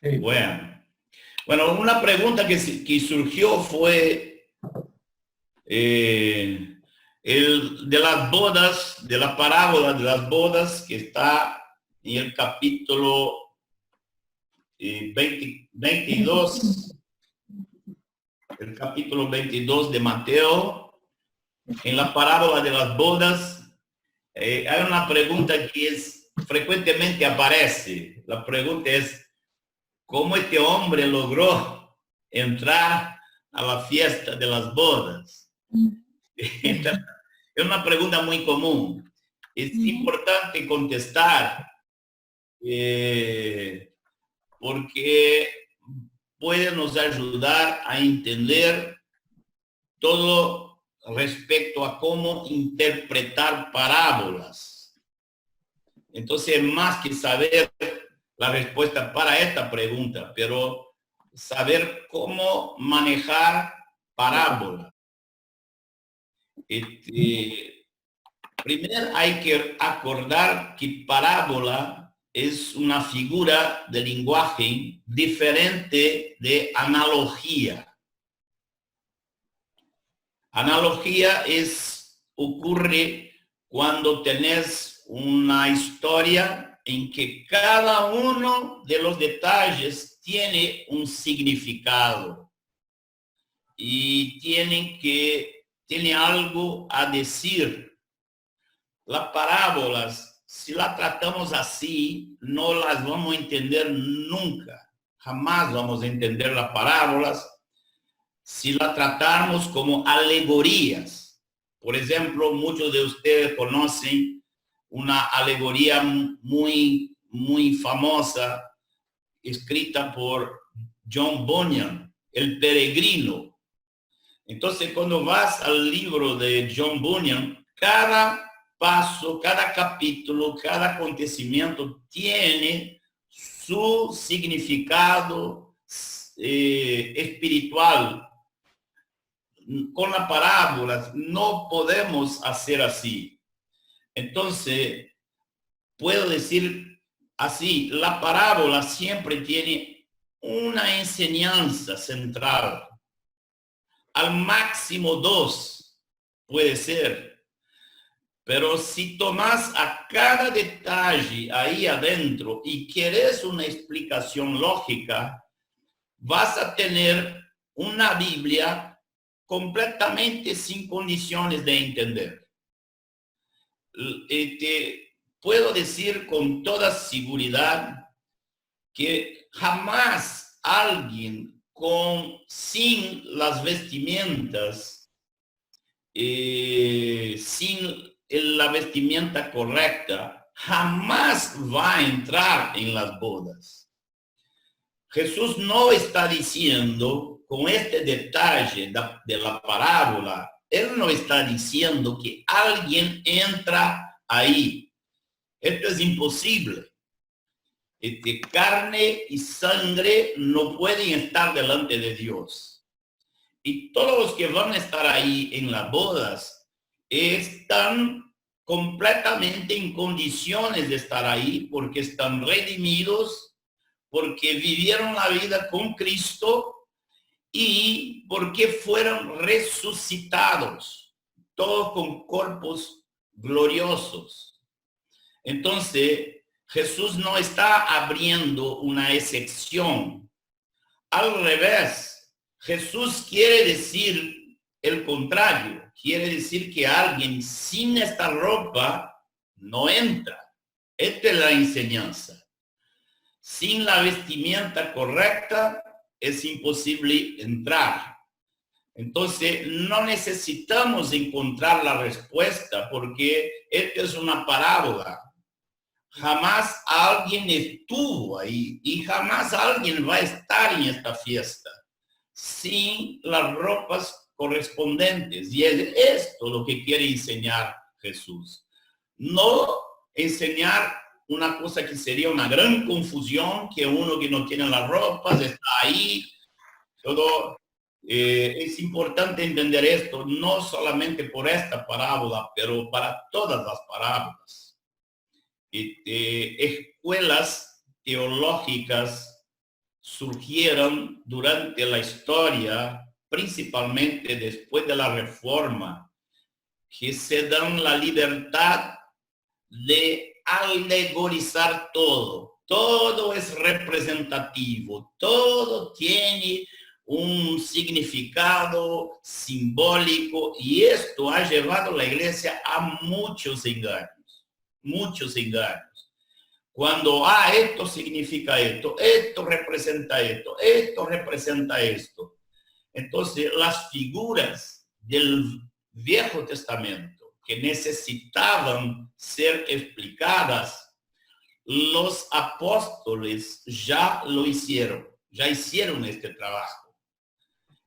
Sí. Bueno, una pregunta que surgió fue eh, el de las bodas, de la parábola de las bodas que está en el capítulo 22, el capítulo 22 de Mateo. En la parábola de las bodas hay una pregunta que frecuentemente aparece. La pregunta es, ¿cómo este hombre logró entrar a la fiesta de las bodas? Esta es una pregunta muy común. Es importante contestar porque puede nos ayudar a entender todo respecto a cómo interpretar parábolas. Entonces, más que saber la respuesta para esta pregunta, pero saber cómo manejar parábolas. Primero hay que acordar que parábola es una figura de lenguaje diferente de analogía. Analogía ocurre cuando tenés una historia en que cada uno de los detalles tiene un significado y tiene algo a decir. Las parábolas, si las tratamos así, no las vamos a entender nunca. Jamás vamos a entender las parábolas si las tratamos como alegorías. Por ejemplo, muchos de ustedes conocen una alegoría muy famosa, escrita por John Bunyan, El Peregrino. Entonces, cuando vas al libro de John Bunyan, cada paso, cada capítulo, cada acontecimiento tiene su significado espiritual. Con las parábolas no podemos hacer así. Entonces, puedo decir así, la parábola siempre tiene una enseñanza central. Al máximo dos puede ser. Pero si tomas a cada detalle ahí adentro y quieres una explicación lógica, vas a tener una Biblia completamente sin condiciones de entender. Te puedo decir con toda seguridad que jamás alguien sin las vestimentas, sin la vestimenta correcta, jamás va a entrar en las bodas. Jesús no está diciendo con este detalle de la parábola, él no está diciendo que alguien entra ahí. Esto es imposible. Carne y sangre no pueden estar delante de Dios. Y todos los que van a estar ahí en las bodas están completamente en condiciones de estar ahí porque están redimidos, porque vivieron la vida con Cristo y porque fueron resucitados, todos con cuerpos gloriosos. Entonces, Jesús no está abriendo una excepción. Al revés, Jesús quiere decir el contrario. Quiere decir que alguien sin esta ropa no entra. Esta es la enseñanza. Sin la vestimenta correcta es imposible entrar. Entonces, no necesitamos encontrar la respuesta porque esta es una parábola. Jamás alguien estuvo ahí y jamás alguien va a estar en esta fiesta sin las ropas correspondientes. Y es esto lo que quiere enseñar Jesús. No enseñar una cosa que sería una gran confusión, que uno que no tiene las ropas está ahí, todo. Es importante entender esto, no solamente por esta parábola, pero para todas las parábolas. Escuelas teológicas surgieron durante la historia, principalmente después de la Reforma, que se dan la libertad de alegorizar todo. Todo es representativo, todo tiene un significado simbólico y esto ha llevado a la iglesia a muchos engaños, muchos engaños. Cuando, esto significa esto representa esto representa esto. Entonces, las figuras del Viejo Testamento que necesitaban ser explicadas, los apóstoles ya lo hicieron, ya hicieron este trabajo.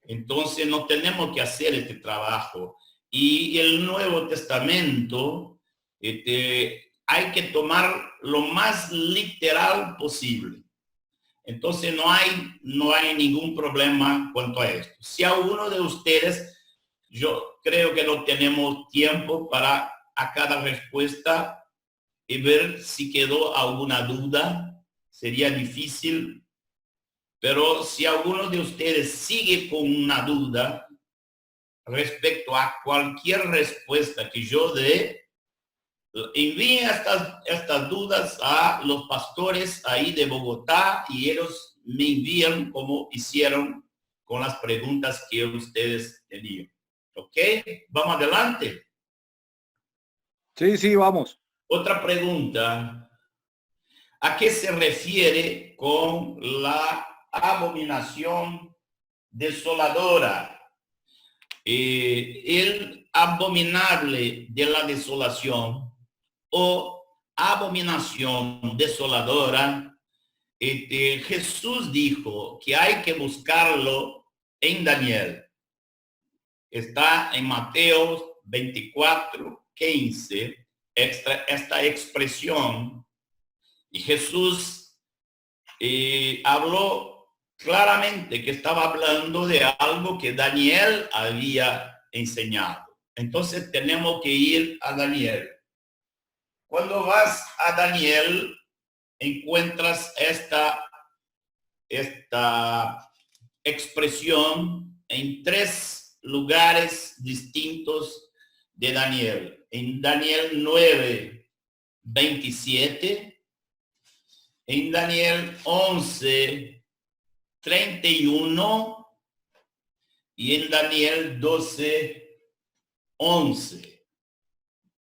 Entonces, no tenemos que hacer este trabajo. Y el Nuevo Testamento, hay que tomar lo más literal posible. Entonces no hay ningún problema cuanto a esto. Si alguno de ustedes, yo creo que no tenemos tiempo para a cada respuesta y ver si quedó alguna duda, sería difícil, pero si alguno de ustedes sigue con una duda respecto a cualquier respuesta que yo dé, envíen estas dudas a los pastores ahí de Bogotá y ellos me envían como hicieron con las preguntas que ustedes tenían. ¿Ok? Vamos adelante. Sí, vamos. Otra pregunta. ¿A qué se refiere con la abominación desoladora? El abominable de la desolación o abominación desoladora, Jesús dijo que hay que buscarlo en Daniel. Está en Mateo 24:15, esta expresión, y Jesús habló claramente que estaba hablando de algo que Daniel había enseñado. Entonces tenemos que ir a Daniel. Cuando vas a Daniel, encuentras esta expresión en 3 lugares distintos de Daniel. En Daniel 9:27, en Daniel 11:31 y en Daniel 12:11.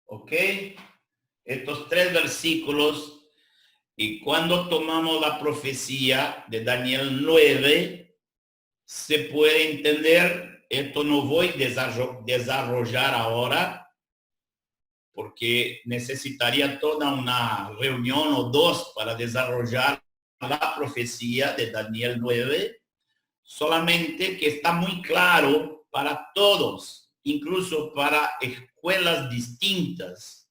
¿Ok? Estos 3 versículos, y cuando tomamos la profecía de Daniel 9, se puede entender, esto no voy a desarrollar ahora, porque necesitaría toda una reunión o 2 para desarrollar la profecía de Daniel 9, solamente que está muy claro para todos, incluso para escuelas distintas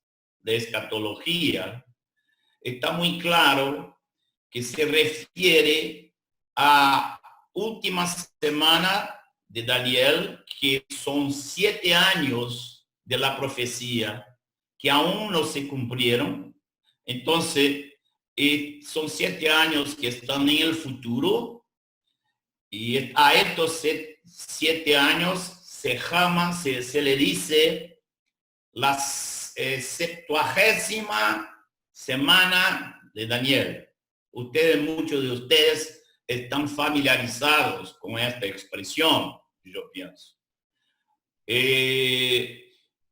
de escatología, está muy claro que se refiere a última semana de Daniel, que son 7 años de la profecía que aún no se cumplieron. Entonces, son 7 años que están en el futuro, y a estos 7 años se le dice las 70ª semana de Daniel. Muchos de ustedes están familiarizados con esta expresión, yo pienso.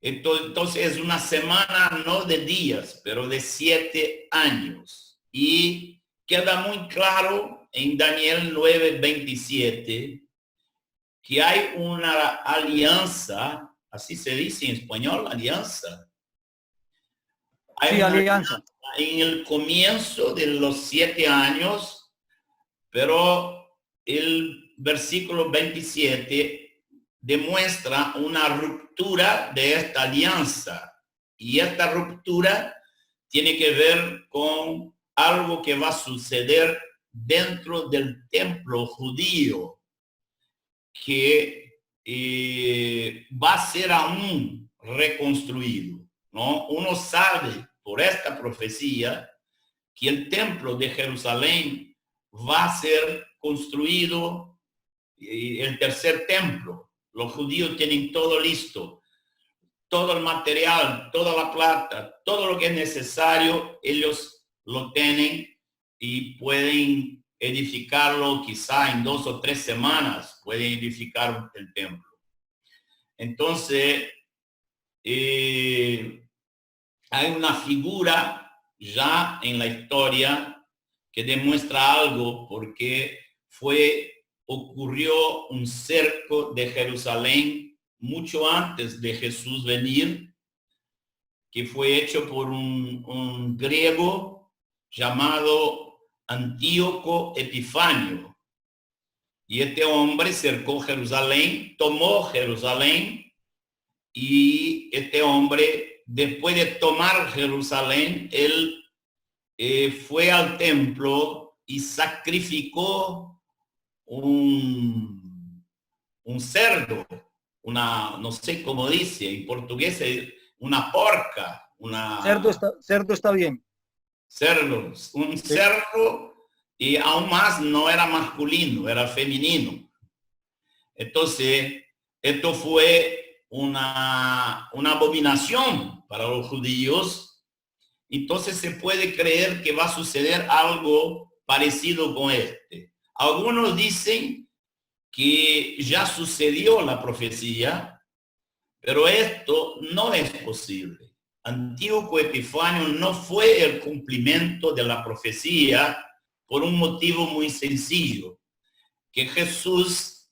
Entonces es una semana no de días, pero de 7 años. Y queda muy claro en Daniel 9:27 que hay una alianza, así se dice en español, alianza. Hay una alianza en el comienzo de los 7 años, pero el versículo 27 demuestra una ruptura de esta alianza. Y esta ruptura tiene que ver con algo que va a suceder dentro del templo judío, que va a ser aún reconstruido, ¿no? Uno sabe por esta profecía que el templo de Jerusalén va a ser construido el tercer templo. Los judíos tienen todo listo, todo el material, toda la plata, todo lo que es necesario, ellos lo tienen y pueden edificarlo quizá en 2 o 3 semanas, pueden edificar el templo. Entonces, hay una figura ya en la historia que demuestra algo, porque ocurrió un cerco de Jerusalén mucho antes de Jesús venir, que fue hecho por un griego llamado Antíoco Epifanio. Y este hombre cercó Jerusalén, tomó Jerusalén, y este hombre, después de tomar Jerusalén, él fue al templo y sacrificó un cerdo, no sé cómo dice en portugués, una porca, cerdo está bien. Cerdo, un cerdo, y aún más no era masculino, era femenino. Entonces, esto fue una abominación para los judíos. Entonces se puede creer que va a suceder algo parecido con este. Algunos dicen que ya sucedió la profecía, pero esto no es posible. Antíoco Epifanio no fue el cumplimiento de la profecía por un motivo muy sencillo, que Jesús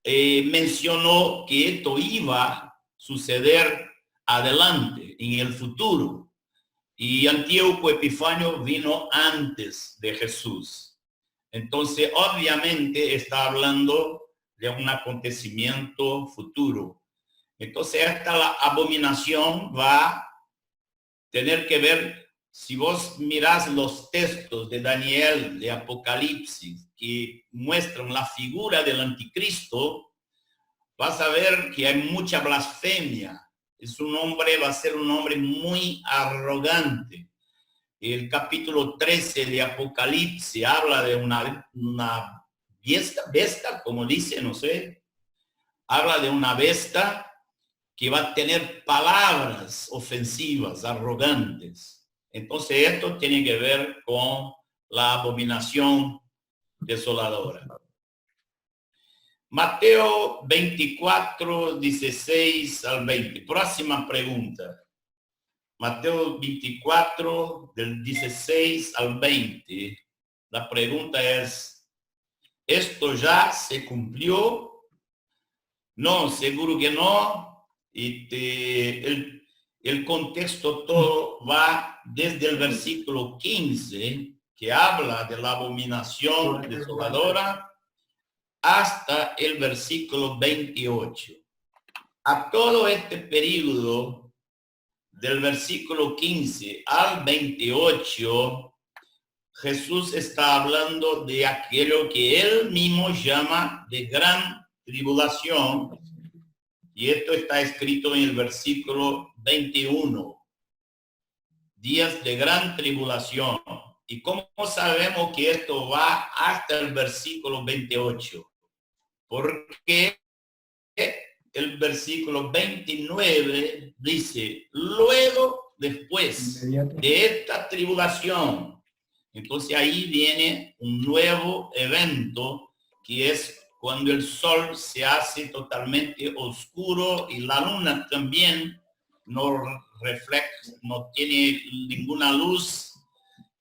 mencionó que esto iba a suceder adelante, en el futuro. Y Antíoco Epifanio vino antes de Jesús. Entonces, obviamente, está hablando de un acontecimiento futuro. Entonces, esta abominación va a tener que ver, si vos mirás los textos de Daniel, de Apocalipsis, que muestran la figura del anticristo, vas a ver que hay mucha blasfemia. Va a ser un hombre muy arrogante. El capítulo 13 de Apocalipsis habla de una bestia, como dice, no sé, habla de una bestia que va a tener palabras ofensivas, arrogantes. Entonces esto tiene que ver con la abominación desoladora. Mateo 24, 16 al 20. Próxima pregunta. Mateo 24, del 16 al 20. La pregunta es, ¿esto ya se cumplió? No, seguro que no. El contexto todo va desde el versículo 15, que habla de la abominación desoladora, hasta el versículo 28. A todo este periodo, del versículo 15 al 28, Jesús está hablando de aquello que él mismo llama de gran tribulación. Y esto está escrito en el versículo 21. Días de gran tribulación. ¿Y cómo sabemos que esto va hasta el versículo 28? Porque el versículo 29 dice, luego, después de esta tribulación. Entonces ahí viene un nuevo evento, que es cuando el sol se hace totalmente oscuro y la luna también no refleja, no tiene ninguna luz.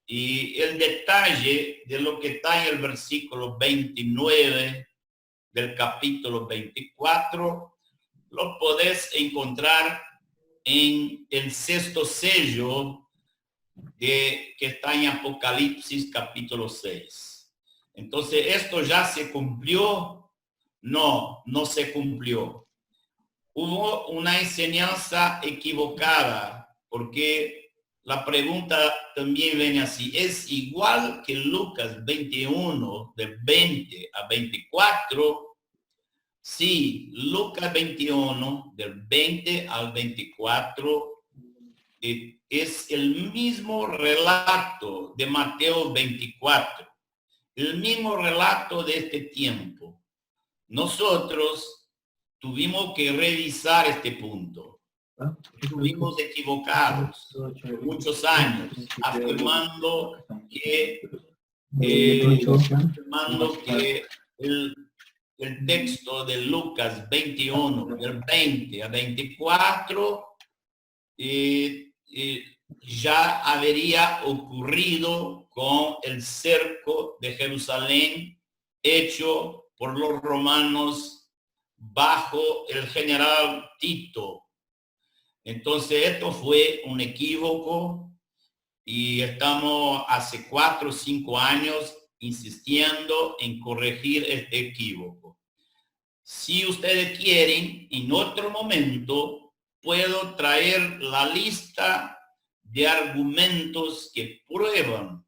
Y el detalle de lo que está en el versículo 29 del capítulo 24, lo podés encontrar en el sexto sello que está en Apocalipsis capítulo 6. Entonces, ¿esto ya se cumplió? No, no se cumplió. Hubo una enseñanza equivocada, porque la pregunta también viene así. ¿Es igual que Lucas 21, de 20 a 24? Sí, Lucas 21, del 20 al 24, es el mismo relato de Mateo 24. el mismo relato de este tiempo. Nosotros tuvimos que revisar este punto. Estuvimos equivocados por muchos años, afirmando que el texto de Lucas 21, del 20 a 24, ya habría ocurrido con el cerco de Jerusalén hecho por los romanos bajo el general Tito. Entonces esto fue un equívoco y estamos hace 4 o 5 años insistiendo en corregir este equívoco. Si ustedes quieren, en otro momento puedo traer la lista de argumentos que prueban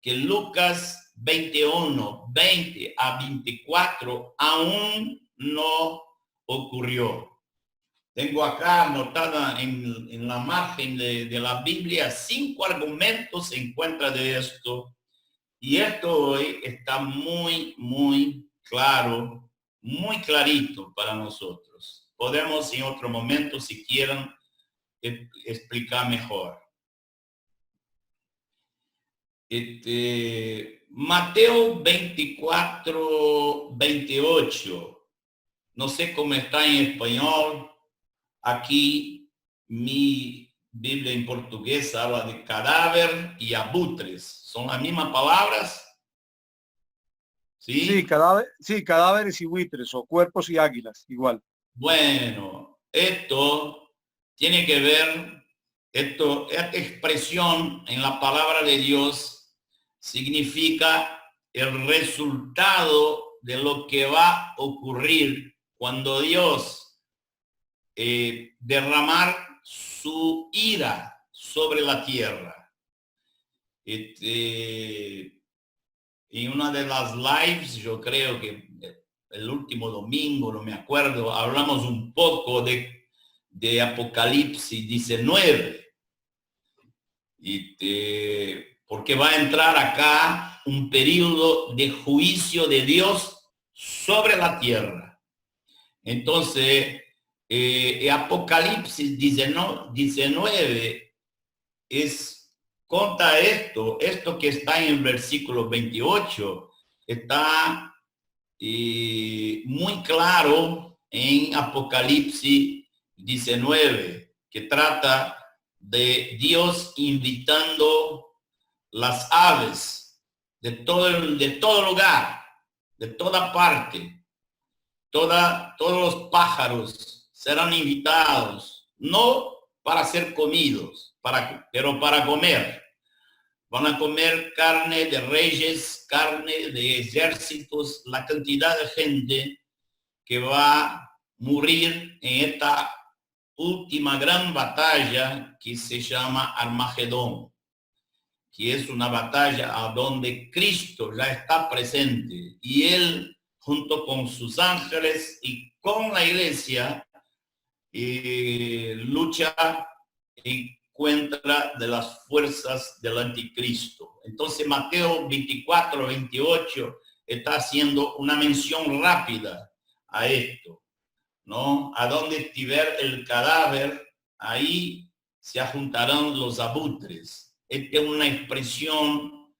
que Lucas 21, 20 a 24 aún no ocurrió. Tengo acá anotada en la margen de la Biblia 5 argumentos en contra de esto. Y esto hoy está muy, muy claro, muy clarito para nosotros. Podemos en otro momento, si quieren, explicar mejor. Mateo 24, 28. No sé cómo está en español. Aquí mi Biblia en portugués habla de cadáver y abutres. ¿Son las mismas palabras? Sí, cadáveres y buitres o cuerpos y águilas, igual. Bueno, esto tiene que ver, esta expresión en la palabra de Dios significa el resultado de lo que va a ocurrir cuando Dios derramar su ira sobre la tierra. En una de las lives, yo creo que el último domingo, no me acuerdo, hablamos un poco de Apocalipsis 19. Porque va a entrar acá un periodo de juicio de Dios sobre la tierra. Entonces, Apocalipsis 19 conta esto que está en el versículo 28, está muy claro en Apocalipsis 19, que trata de Dios invitando las aves de todo lugar, de toda parte, todos los pájaros serán invitados, no para ser comidos, pero para comer. Van a comer carne de reyes, carne de ejércitos, la cantidad de gente que va a morir en esta última gran batalla que se llama Armagedón, que es una batalla a donde Cristo ya está presente y él junto con sus ángeles y con la iglesia lucha en contra de las fuerzas del anticristo. Entonces Mateo 24, 28 está haciendo una mención rápida a esto, ¿no? A donde estiver el cadáver, ahí se juntarán los abutres. Esta es una expresión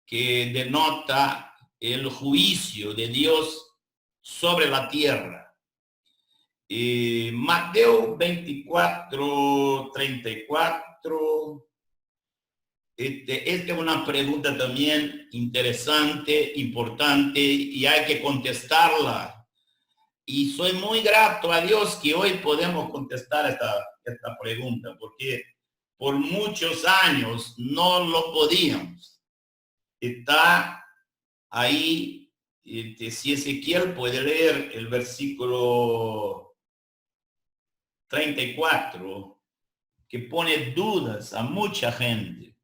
que denota el juicio de Dios sobre la tierra. Mateo 24, 34. Esta es una pregunta también interesante, importante, y hay que contestarla. Y soy muy grato a Dios que hoy podemos contestar esta pregunta, porque por muchos años no lo podíamos. Está ahí, si Ezequiel puede leer el versículo 34, que pone dudas a mucha gente.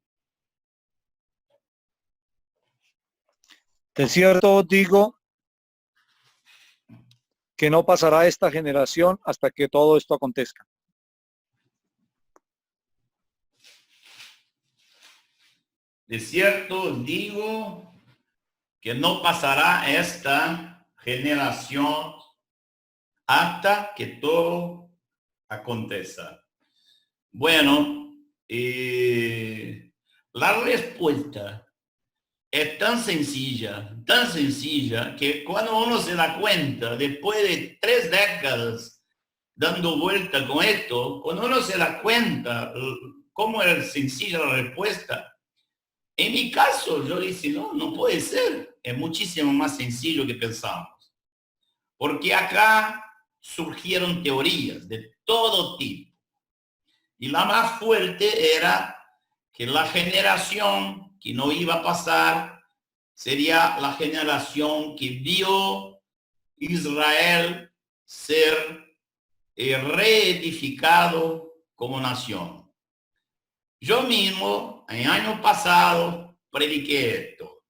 De cierto digo que no pasará esta generación hasta que todo esto acontezca. De cierto digo que no pasará esta generación hasta que todo aconteza. Bueno, la respuesta es tan sencilla, que cuando uno se da cuenta, después de 3 décadas dando vuelta con esto, cuando uno se da cuenta cómo es sencilla la respuesta, en mi caso yo dije, no puede ser, es muchísimo más sencillo que pensamos. Porque acá surgieron teorías de todo tipo. Y la más fuerte era que la generación que no iba a pasar sería la generación que vio Israel ser reedificado como nación. Yo mismo, en año pasado, prediqué esto.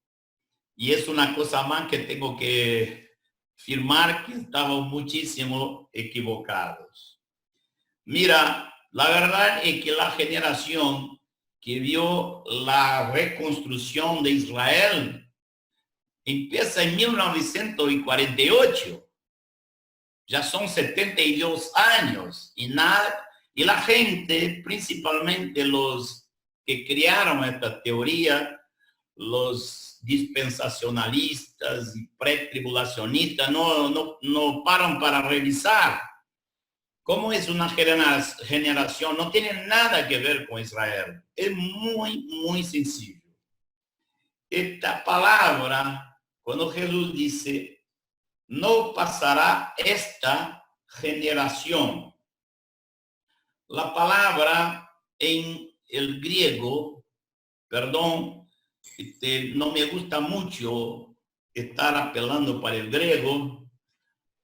Y es una cosa más que tengo que afirmar que estamos muchísimo equivocados. Mira, la verdad es que la generación que vio la reconstrucción de Israel empieza en 1948. Ya son 72 años y la gente, principalmente los que crearon esta teoría, los dispensacionalistas y pretribulacionistas, no paran para revisar cómo es una generación. No tiene nada que ver con Israel. Es muy sencillo. Esta palabra, cuando Jesús dice, no pasará esta generación. La palabra en el griego, perdón, no me gusta mucho estar apelando para el griego.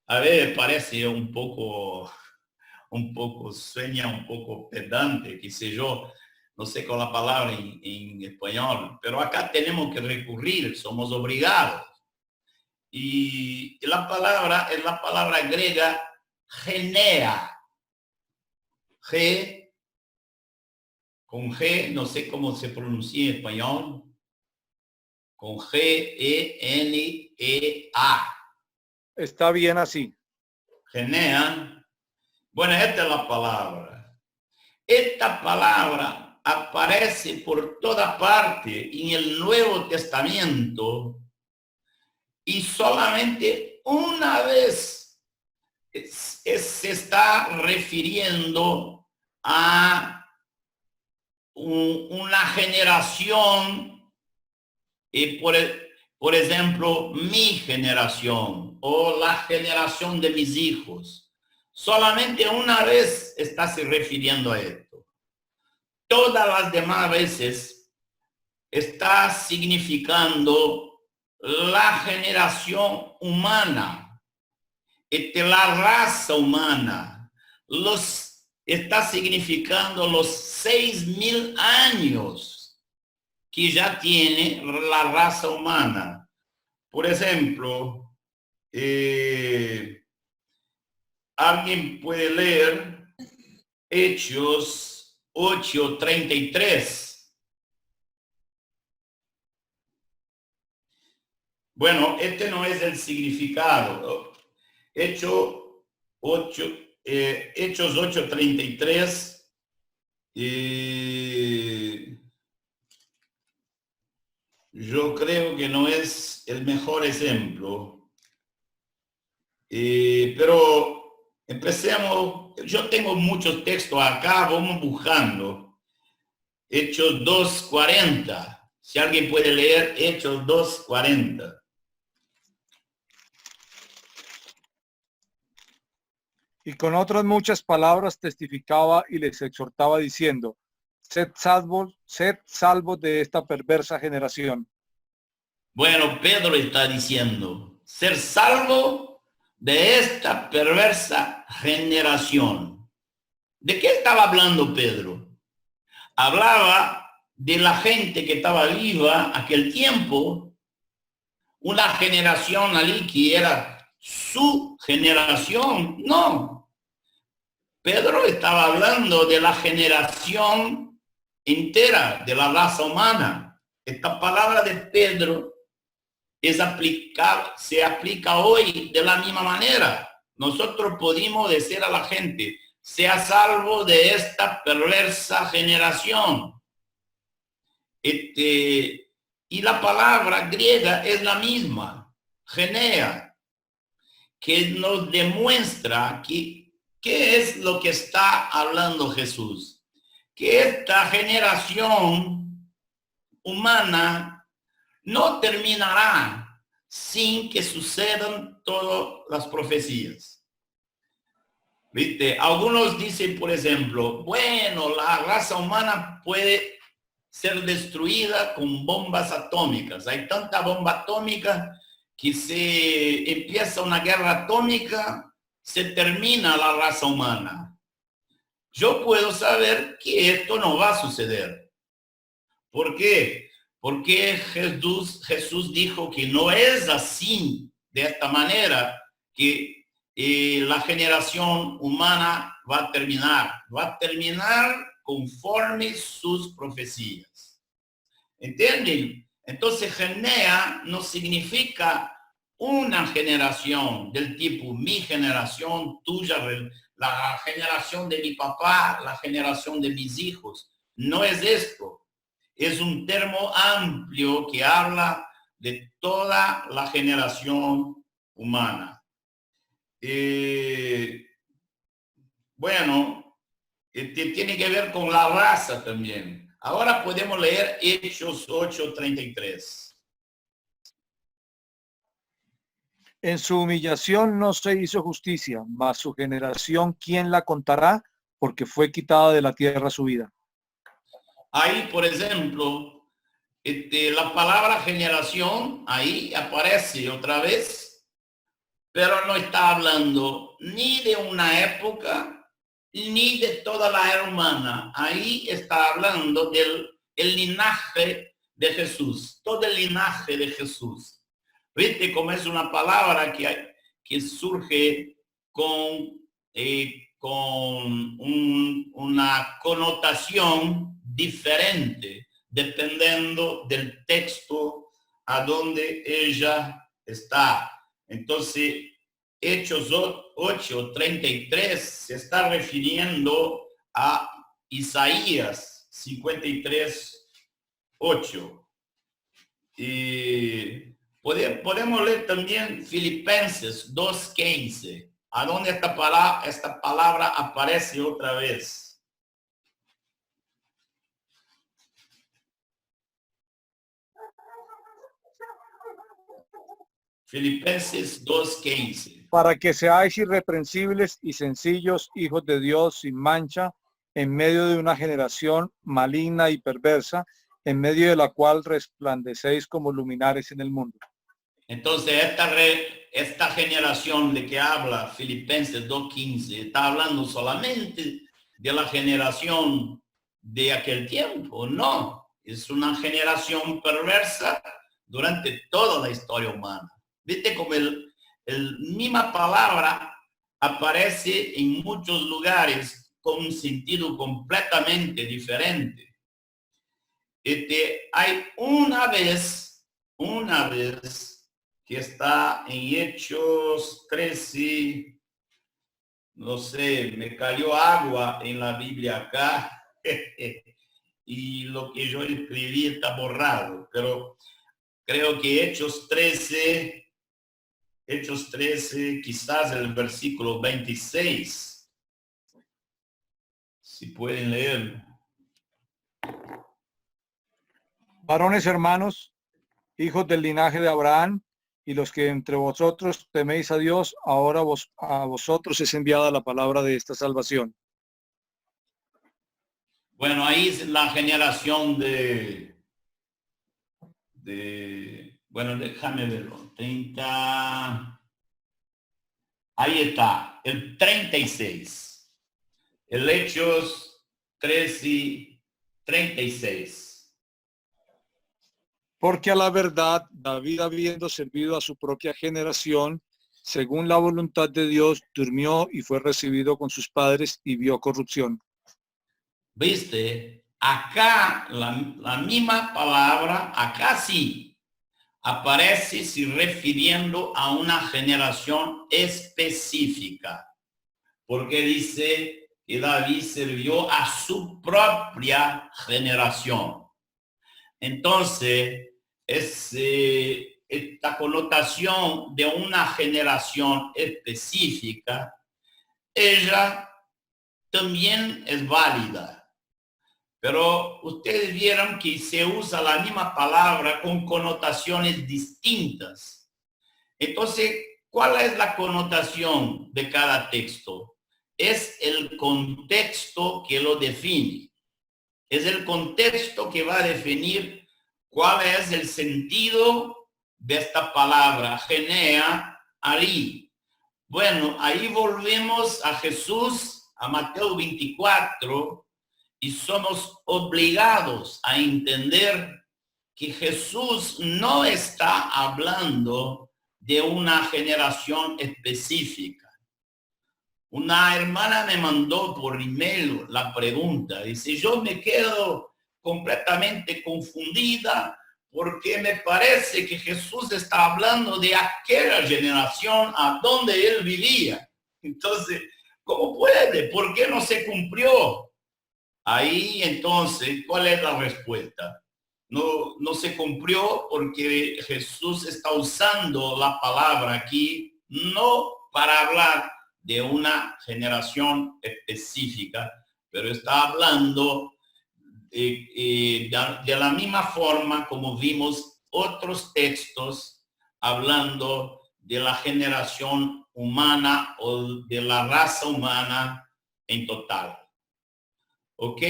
A ver, parece un poco sueña, un poco pedante, qué sé yo, no sé con la palabra en español, pero acá tenemos que recurrir, somos obligados. Y la palabra es la palabra griega genea. Con G, no sé cómo se pronuncia en español, con Genea. Está bien así. Genea. Bueno, esta es la palabra. Esta palabra aparece por toda parte en el Nuevo Testamento y solamente una vez se está refiriendo a una generación, por ejemplo, mi generación o la generación de mis hijos. Solamente una vez está se refiriendo a esto. Todas las demás veces está significando la generación humana, la raza humana, está significando los 6,000 años que ya tiene la raza humana. Por ejemplo, alguien puede leer Hechos 8:33. Bueno, este no es el significado. Hechos 8:33. Yo creo que no es el mejor ejemplo. Pero empecemos. Yo tengo muchos textos acá, vamos buscando. Hechos 2:40. Si alguien puede leer Hechos 2:40. Y con otras muchas palabras testificaba y les exhortaba diciendo, sed salvos de esta perversa generación. Bueno, Pedro está diciendo, ser salvo de esta perversa generación. ¿De qué estaba hablando Pedro? Hablaba de la gente que estaba viva aquel tiempo, una generación allí que era su generación. No. Pedro estaba hablando de la generación entera de la raza humana. Esta palabra de Pedro se aplica hoy de la misma manera. Nosotros podemos decir a la gente, sea salvo de esta perversa generación. Y la palabra griega es la misma, genea, que nos demuestra qué es lo que está hablando Jesús. Que esta generación humana no terminará sin que sucedan todas las profecías. ¿Viste? Algunos dicen, por ejemplo, bueno, la raza humana puede ser destruida con bombas atómicas. Hay tanta bomba atómica que si empieza una guerra atómica, se termina la raza humana. Yo puedo saber que esto no va a suceder. ¿Por qué? Porque Jesús dijo que no es así, de esta manera, que la generación humana va a terminar conforme sus profecías. ¿Entienden? Entonces, genea no significa una generación del tipo mi generación, tuya, la generación de mi papá, la generación de mis hijos. No es esto. Es un término amplio que habla de toda la generación humana. Bueno, tiene que ver con la raza también. Ahora podemos leer Hechos 8:33. En su humillación no se hizo justicia, mas su generación, ¿quién la contará? Porque fue quitada de la tierra su vida. Ahí, por ejemplo, la palabra generación, ahí aparece otra vez, pero no está hablando ni de una época, ni de toda la era humana. Ahí está hablando del linaje de Jesús, todo el linaje de Jesús. ¿Viste cómo es una palabra que surge con una connotación diferente, dependiendo del texto a donde ella está? Entonces, Hechos 8:33 se está refiriendo a Isaías 53:8. Y podemos leer también Filipenses 2:15, a donde esta palabra aparece otra vez. Filipenses 2:15. Para que seáis irreprensibles y sencillos, hijos de Dios sin mancha, en medio de una generación maligna y perversa, en medio de la cual resplandecéis como luminares en el mundo. Entonces, esta generación de que habla Filipenses 2:15 está hablando solamente de la generación de aquel tiempo. No, es una generación perversa durante toda la historia humana. ¿Viste cómo el misma palabra aparece en muchos lugares con un sentido completamente diferente? Hay una vez que está en Hechos 13, no sé, me cayó agua en la Biblia acá y lo que yo escribí está borrado, pero creo que Hechos 13, quizás el versículo 26, si pueden leer. Varones hermanos, hijos del linaje de Abraham, y los que entre vosotros teméis a Dios, ahora a vosotros es enviada la palabra de esta salvación. Bueno, ahí es la generación bueno, déjame verlo, 30, ahí está, el 36, el Hechos 13:36. Porque a la verdad, David, habiendo servido a su propia generación, según la voluntad de Dios, durmió y fue recibido con sus padres y vio corrupción. ¿Viste? Acá la misma palabra, acá sí, aparece se refiriendo a una generación específica, porque dice que David sirvió a su propia generación. Entonces, esta connotación de una generación específica, ella también es válida. Pero ustedes vieron que se usa la misma palabra con connotaciones distintas. Entonces, ¿cuál es la connotación de cada texto? Es el contexto que lo define. Es el contexto que va a definir cuál es el sentido de esta palabra, genea, ari. Bueno, ahí volvemos a Jesús, a Mateo 24, y somos obligados a entender que Jesús no está hablando de una generación específica. Una hermana me mandó por email la pregunta, dice, yo me quedo completamente confundida porque me parece que Jesús está hablando de aquella generación a donde él vivía. Entonces, ¿cómo puede? ¿Por qué no se cumplió? Ahí entonces, ¿cuál es la respuesta? No se cumplió porque Jesús está usando la palabra aquí no para hablar de una generación específica, pero está hablando de la misma forma como vimos otros textos hablando de la generación humana o de la raza humana en total. ¿Ok?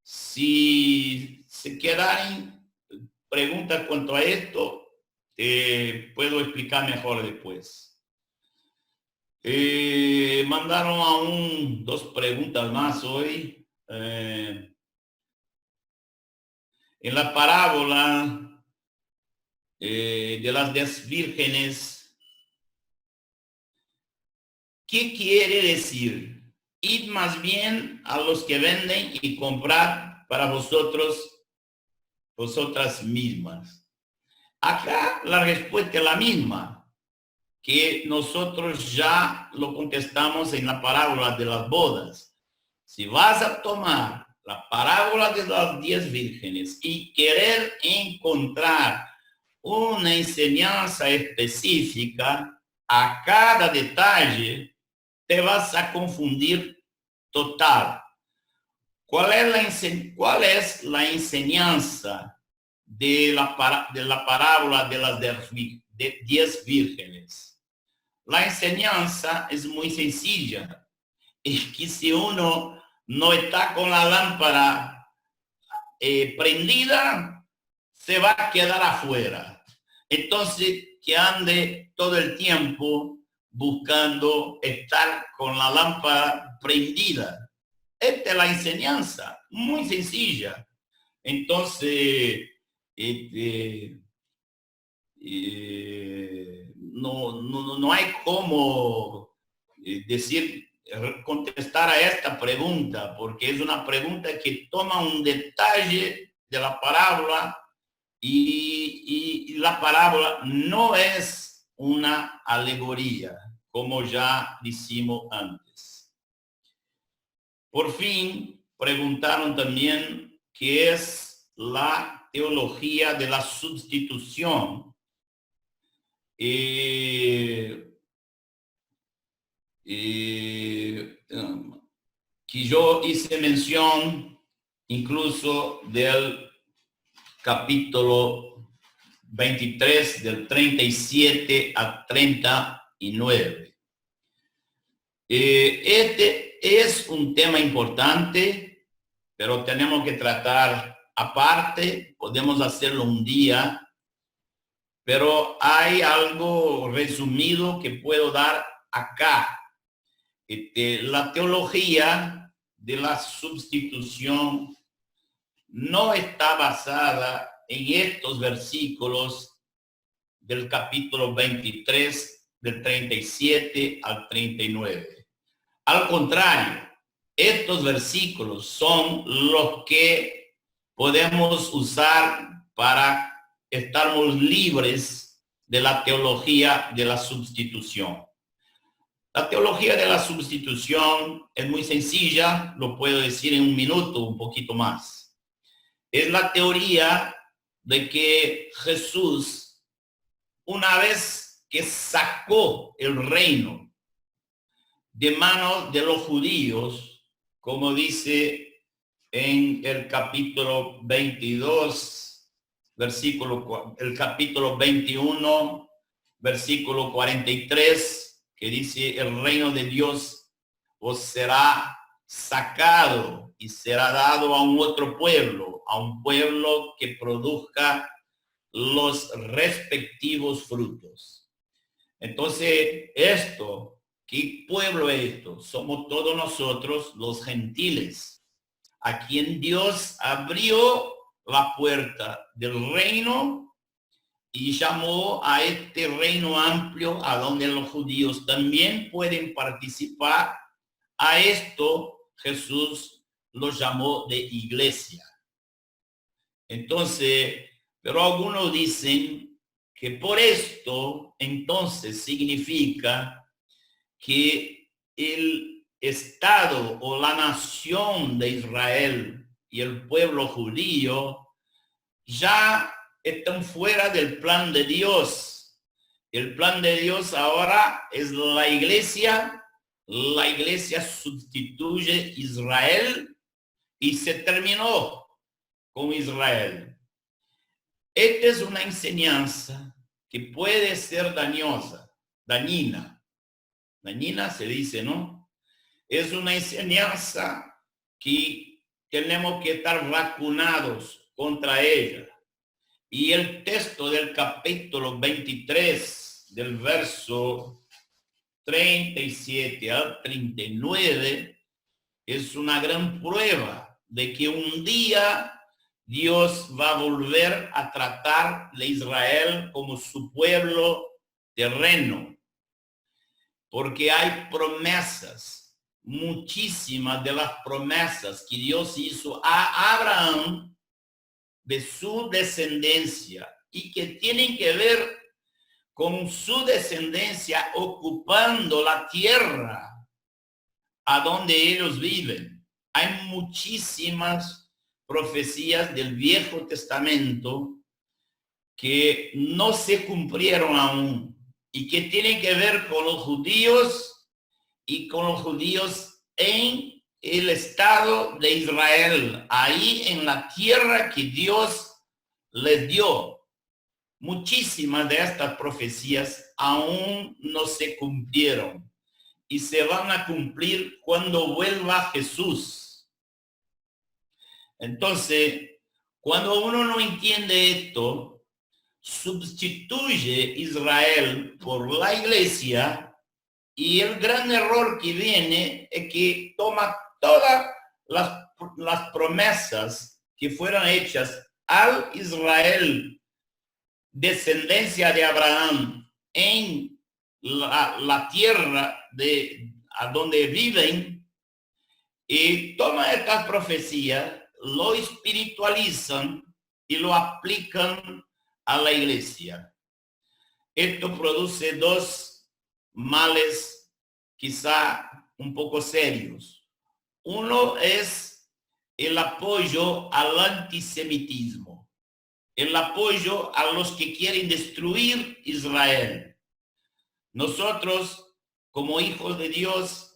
Si se quedan preguntas cuanto a esto, puedo explicar mejor después. Mandaron aún 2 preguntas más hoy. En la parábola de las 10 vírgenes, ¿qué quiere decir? Id más bien a los que venden y comprad para vosotras mismas. Acá la respuesta es la misma que nosotros ya lo contestamos en la parábola de las bodas. Si vas a tomar la parábola de las 10 vírgenes y querer encontrar una enseñanza específica a cada detalle, te vas a confundir total. ¿Cuál es la enseñanza de la parábola de las 10 vírgenes? La enseñanza es muy sencilla. Es que si uno no está con la lámpara prendida, se va a quedar afuera. Entonces, que ande todo el tiempo buscando estar con la lámpara prendida. Esta es la enseñanza, muy sencilla. Entonces, no hay cómo contestar a esta pregunta, porque es una pregunta que toma un detalle de la parábola y la parábola no es una alegoría, como ya dijimos antes. Por fin, preguntaron también qué es la teología de la sustitución. Que yo hice mención incluso del capítulo 23, del 37 a 39. Este es un tema importante, pero tenemos que tratar aparte. Podemos hacerlo un día, pero hay algo resumido que puedo dar acá. La teología de la sustitución no está basada en estos versículos del capítulo 23, del 37 al 39. Al contrario, estos versículos son los que podemos usar para estamos libres de la teología de la sustitución. La teología de la sustitución es muy sencilla, lo puedo decir en un minuto, un poquito más. Es la teoría de que Jesús, una vez que sacó el reino de manos de los judíos, como dice en el capítulo 22, el capítulo 21, versículo 43, que dice, el reino de Dios os será sacado y será dado a un otro pueblo, a un pueblo que produzca los respectivos frutos. Entonces, ¿qué pueblo es esto? Somos todos nosotros los gentiles, a quien Dios abrió la puerta del reino y llamó a este reino amplio a donde los judíos también pueden participar. A esto Jesús lo llamó de iglesia. Entonces, pero algunos dicen que por esto entonces significa que el Estado o la nación de Israel y el pueblo judío ya están fuera del plan de Dios. El plan de Dios ahora es la iglesia sustituye Israel y se terminó con Israel. Esta es una enseñanza que puede ser dañina se dice, ¿no? Es una enseñanza que tenemos que estar vacunados contra ella. Y el texto del capítulo 23, del verso 37 al 39, es una gran prueba de que un día Dios va a volver a tratar a Israel como su pueblo terreno. Porque hay promesas, muchísimas de las promesas que Dios hizo a Abraham de su descendencia y que tienen que ver con su descendencia ocupando la tierra a donde ellos viven. Hay muchísimas profecías del Viejo Testamento que no se cumplieron aún y que tienen que ver con los judíos y con los judíos en el Estado de Israel, ahí en la tierra que Dios les dio. Muchísimas de estas profecías aún no se cumplieron y se van a cumplir cuando vuelva Jesús. Entonces, cuando uno no entiende esto, sustituye Israel por la iglesia y el gran error que viene es que toma todas las promesas que fueron hechas al Israel, descendencia de Abraham, en la tierra a donde viven, y toma estas profecías, lo espiritualizan y lo aplican a la iglesia. Esto produce dos males quizá un poco serios. Uno es el apoyo al antisemitismo, el apoyo a los que quieren destruir Israel. Nosotros, como hijos de Dios,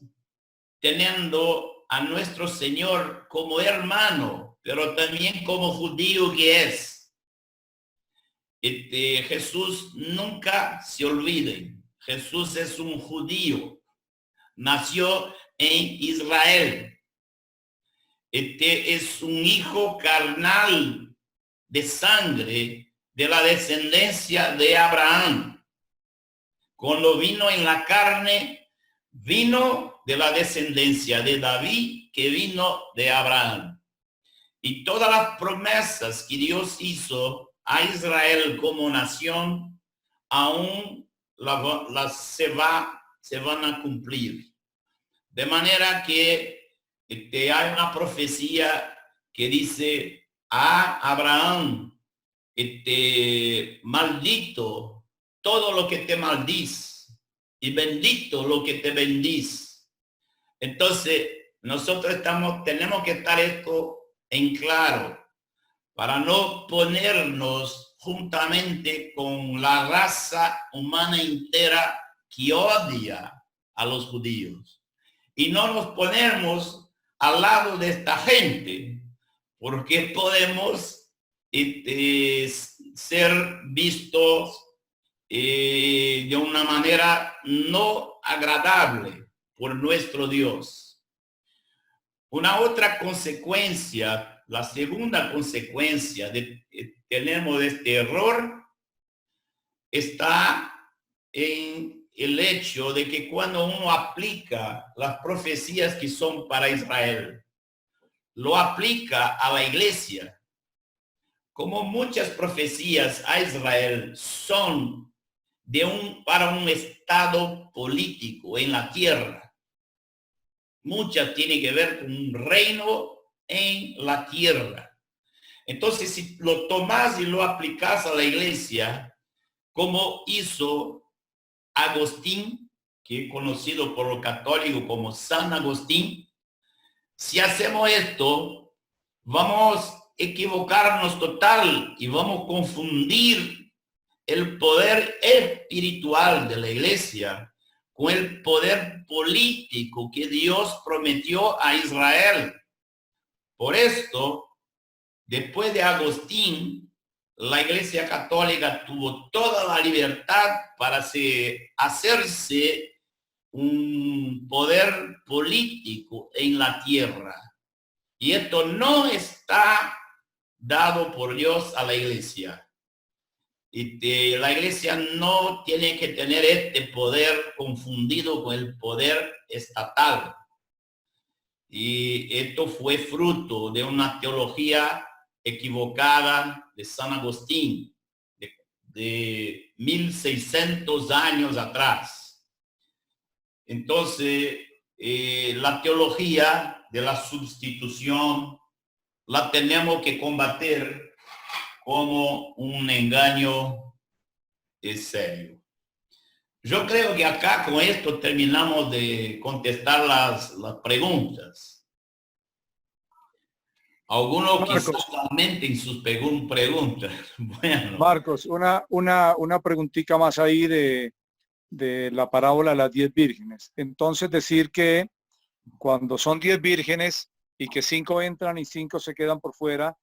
teniendo a nuestro Señor como hermano, pero también como judío que es, Jesús nunca se olviden. Jesús es un judío, nació en Israel. Es un hijo carnal de sangre de la descendencia de Abraham. Cuando vino en la carne, vino de la descendencia de David, que vino de Abraham. Y todas las promesas que Dios hizo a Israel como nación, aún se van a cumplir. De manera que hay una profecía que dice a Abraham maldito todo lo que te maldice y bendito lo que te bendice. Entonces, nosotros tenemos que estar esto en claro para no ponernos juntamente con la raza humana entera que odia a los judíos. Y no nos ponemos al lado de esta gente, porque podemos ser vistos de una manera no agradable por nuestro Dios. Una otra consecuencia, la segunda consecuencia tenemos de este error, está en el hecho de que cuando uno aplica las profecías que son para Israel, lo aplica a la iglesia, como muchas profecías a Israel son para un estado político en la tierra. Muchas tienen que ver con un reino en la tierra. Entonces, si lo tomás y lo aplicás a la iglesia, como hizo Agustín, que es conocido por los católicos como San Agustín, si hacemos esto, vamos a equivocarnos total y vamos a confundir el poder espiritual de la iglesia con el poder político que Dios prometió a Israel. Por esto, después de Agustín, la Iglesia Católica tuvo toda la libertad para hacerse un poder político en la tierra. Y esto no está dado por Dios a la Iglesia. La iglesia no tiene que tener este poder confundido con el poder estatal. Y esto fue fruto de una teología equivocada de San Agustín, de 1600 años atrás. Entonces, la teología de la sustitución la tenemos que combatir como un engaño serio. Yo creo que acá con esto terminamos de contestar las preguntas. Algunos quizás aumenten sus preguntas. Bueno. Marcos, una preguntita más ahí de la parábola de las 10 vírgenes. Entonces decir que cuando son 10 vírgenes y que 5 entran y 5 se quedan por fuera,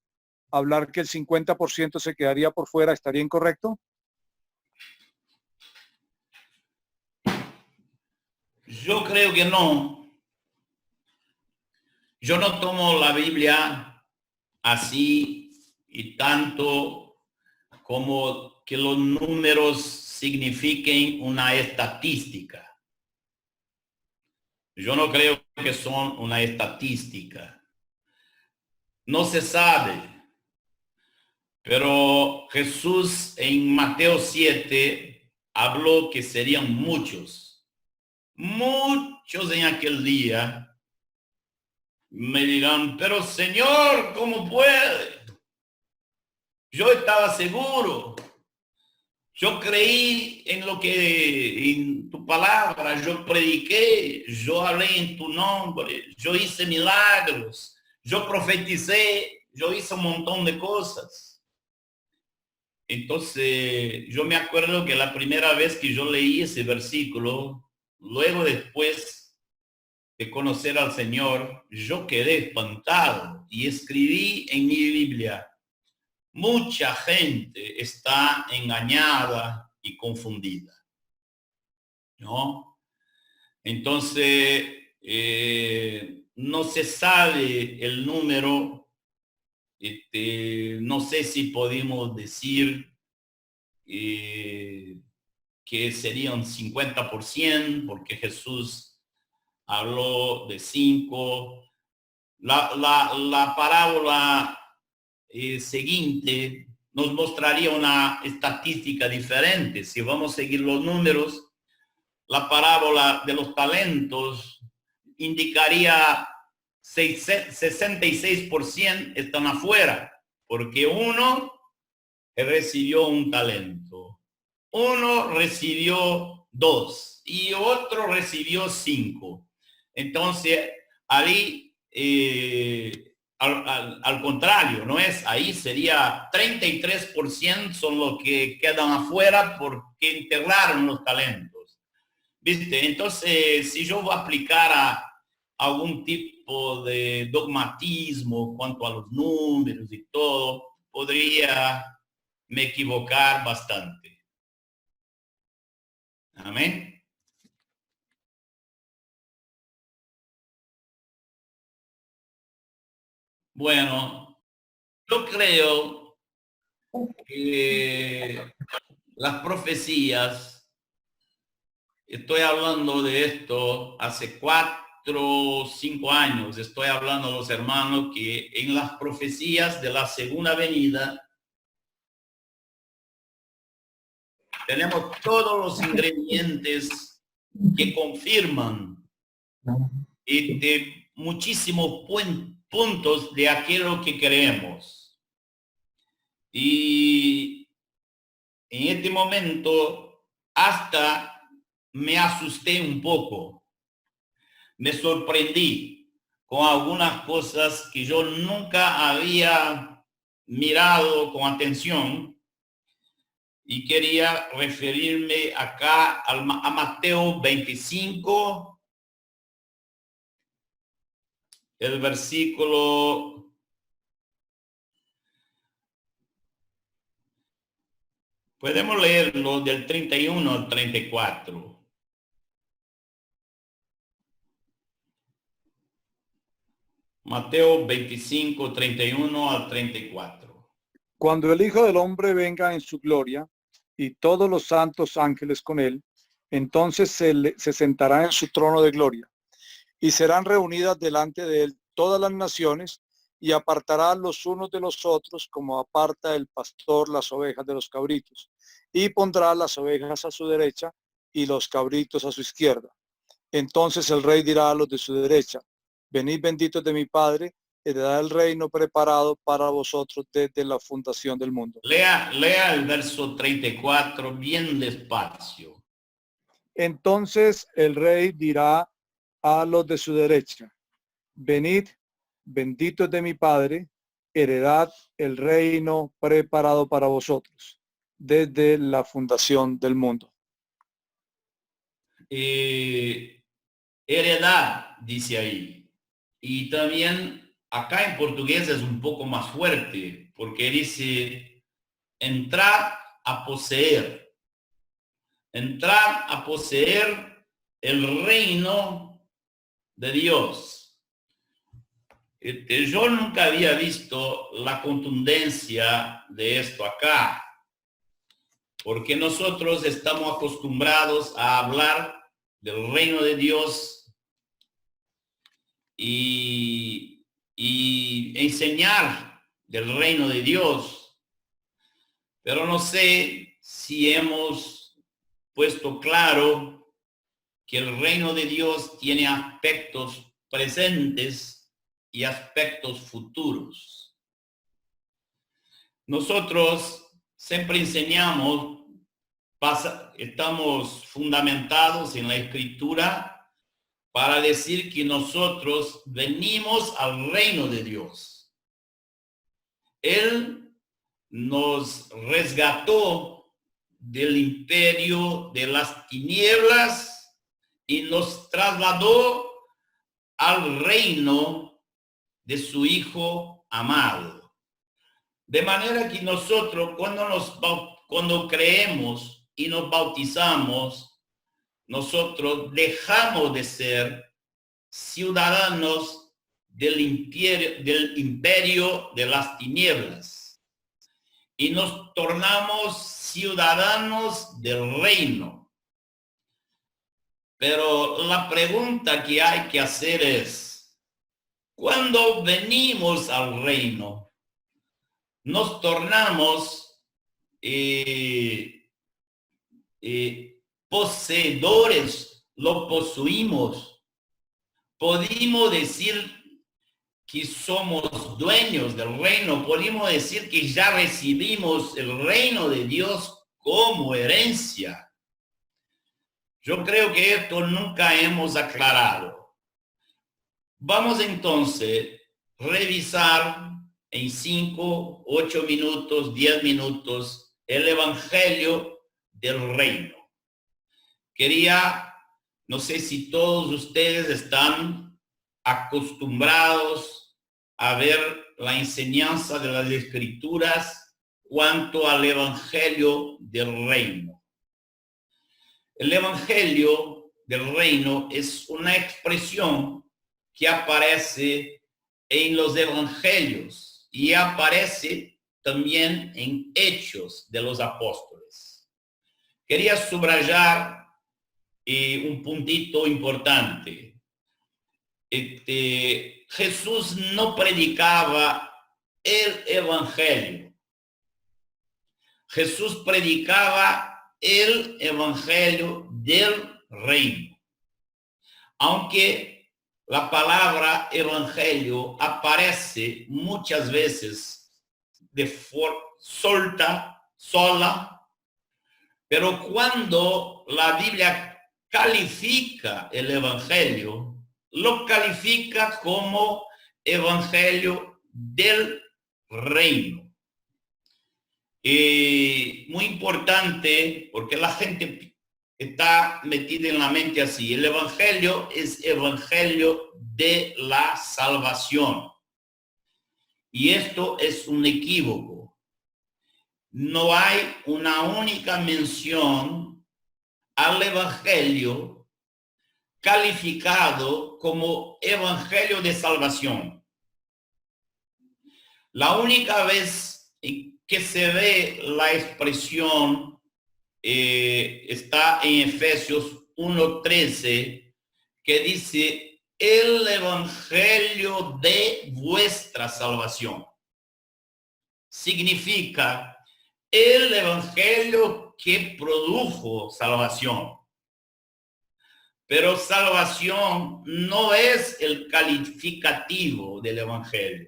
hablar que el 50% se quedaría por fuera, ¿estaría incorrecto? Yo creo que no. Yo no tomo la Biblia así y tanto como que los números signifiquen una estadística. Yo no creo que son una estadística. No se sabe. Pero Jesús en Mateo 7 habló que serían muchos en aquel día. Me dirán, pero Señor, ¿cómo puede? Yo estaba seguro. Yo creí en en tu palabra, yo prediqué, yo hablé en tu nombre, yo hice milagros, yo profeticé, yo hice un montón de cosas. Entonces, yo me acuerdo que la primera vez que yo leí ese versículo, luego después de conocer al Señor, yo quedé espantado y escribí en mi Biblia, mucha gente está engañada y confundida, ¿no? Entonces, no se sabe el número. No sé si podemos decir que serían 50%, porque Jesús habló de 5. La parábola siguiente nos mostraría una estadística diferente. Si vamos a seguir los números, la parábola de los talentos indicaría 66% están afuera, porque uno recibió un talento. Uno recibió 2 y otro recibió 5. Entonces, ahí, al contrario, ¿no es? Ahí sería 33% son los que quedan afuera porque integraron los talentos. ¿Viste? Entonces, si yo voy a aplicar a algún tipo de dogmatismo cuanto a los números y todo, podría me equivocar bastante. Amén. Bueno, yo creo que las profecías, estoy hablando de esto hace 4 o 5 años, estoy hablando a los hermanos que en las profecías de la segunda venida tenemos todos los ingredientes que confirman de muchísimos puntos de aquello que creemos. Y en este momento hasta me asusté un poco. Me sorprendí con algunas cosas que yo nunca había mirado con atención. Y quería referirme acá a Mateo 25, el versículo podemos leerlo del 31 al 34. Mateo 25, 31 al 34. Cuando el Hijo del Hombre venga en su gloria y todos los santos ángeles con él, entonces se sentará en su trono de gloria y serán reunidas delante de él todas las naciones y apartará los unos de los otros como aparta el pastor las ovejas de los cabritos y pondrá las ovejas a su derecha y los cabritos a su izquierda. Entonces el rey dirá a los de su derecha: venid benditos de mi Padre, heredad el reino preparado para vosotros desde la fundación del mundo. Lea el verso 34 bien despacio. Entonces el rey dirá a los de su derecha: venid benditos de mi Padre, heredad el reino preparado para vosotros desde la fundación del mundo. Heredad, dice ahí. Y también acá en portugués es un poco más fuerte, porque dice entrar a poseer. Entrar a poseer el reino de Dios. Yo nunca había visto la contundencia de esto acá, porque nosotros estamos acostumbrados a hablar del reino de Dios y enseñar del reino de Dios, pero no sé si hemos puesto claro que el reino de Dios tiene aspectos presentes y aspectos futuros. Nosotros siempre enseñamos, estamos fundamentados en la Escritura para decir que nosotros venimos al reino de Dios. Él nos resgató del imperio de las tinieblas y nos trasladó al reino de su Hijo amado. De manera que nosotros cuando creemos y nos bautizamos, nosotros dejamos de ser ciudadanos del imperio de las tinieblas y nos tornamos ciudadanos del reino. Pero la pregunta que hay que hacer es, cuando venimos al reino, nos tornamos poseedores, lo poseímos. Podemos decir que somos dueños del reino, podemos decir que ya recibimos el reino de Dios como herencia. Yo creo que esto nunca hemos aclarado. Vamos entonces a revisar en 5, 8 minutos, 10 minutos el evangelio del reino. No sé si todos ustedes están acostumbrados a ver la enseñanza de las escrituras cuanto al evangelio del reino. El evangelio del reino es una expresión que aparece en los evangelios y aparece también en Hechos de los Apóstoles. Quería subrayar un puntito importante. Jesús no predicaba el evangelio. Jesús predicaba el evangelio del reino. Aunque la palabra evangelio aparece muchas veces de forma sola, pero cuando la Biblia califica el evangelio, lo califica como evangelio del reino. Muy importante, porque la gente está metida en la mente así. El evangelio es evangelio de la salvación. Y esto es un equívoco. No hay una única mención al evangelio calificado como evangelio de salvación. La única vez que se ve la expresión está en Efesios 1:13, que dice el evangelio de vuestra salvación. Significa el evangelio que produjo salvación. Pero salvación no es el calificativo del evangelio.